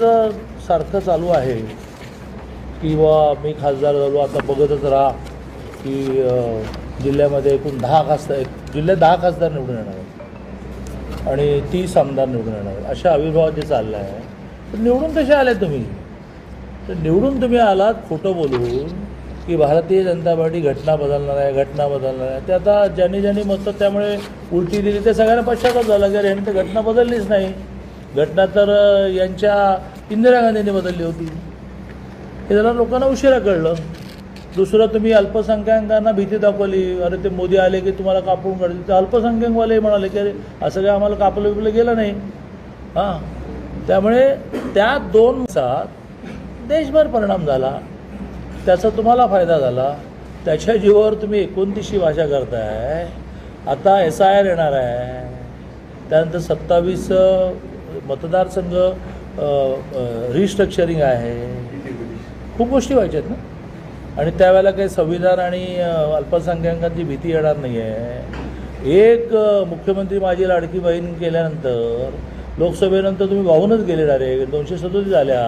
सारखं चालू आहे किंवा मी खासदार झालो आता बघतच राहा की जिल्ह्यामध्ये एकूण 10 खासदार जिल्ह्यात 10 खासदार निवडून येणार आहेत आणि 30 आमदार निवडून येणार आहेत. अशा अविर्भावात जे चाललं आहे तर निवडून कसे आले तुम्ही? तर निवडून तुम्ही आलात खोटं बोलून की भारतीय जनता पार्टी घटना बदलणार आहे. ते आता ज्यांनी मतं त्यामुळे उलटी दिली ते सगळ्यांना पश्चाताप झाला की यांनी तर घटना बदललीच नाही. घटना तर यांच्या इंदिरा गांधींनी बदलली होती. हे जरा लोकांना उशिरा कळलं. दुसरं तुम्ही अल्पसंख्याकांना भीती दाखवली, अरे ते मोदी आले की तुम्हाला कापून काढतील. तर अल्पसंख्याकवाले म्हणाले की अरे असं काय आम्हाला कापलं बिपलं गेलं नाही. त्यामुळे त्या 2 दिवसात देशभर परिणाम झाला, त्याचा तुम्हाला फायदा झाला. त्याच्या जीवावर तुम्ही 29शी भाषा करताय. आता SIR येणार आहे, त्यानंतर 27 मतदारसंघ रिस्ट्रक्चरिंग आहे, खूप गोष्टी व्हायच्या आहेत ना. आणि त्यावेळेला काही संविधान आणि अल्पसंख्याकांची भीती येणार नाही आहे. एक मुख्यमंत्री माझी लाडकी बहीण केल्यानंतर लोकसभेनंतर तुम्ही वाहूनच गेले डायरेक्ट. 237 झाल्या.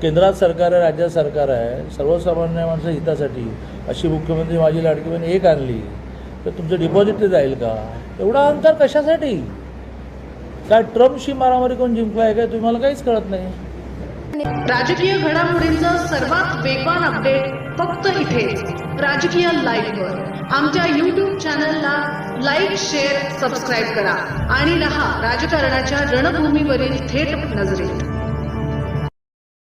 केंद्रात सरकार आहे, राज्यात सरकार आहे, सर्वसामान्य माणसं हितासाठी अशी मुख्यमंत्री माझी लाडकी बहीण एक आणली तर तुमचं डिपॉझिट जाईल का? एवढा अहंकार कशासाठी? काय ट्रम्पशी मारामारी कोण जिंकला आहे काय? तुम्हाला काहीच कळत नाही. राजकीय घडामोडींचा सर्वात वेगवान अपडेट फक्त इथेच राजकीय लाईव्हवर. आमच्या YouTube चॅनलला लाईक, शेअर, सबस्क्राईब करा आणि रहा राजकारणाच्या रणभूमीवरील थेट नजरेत.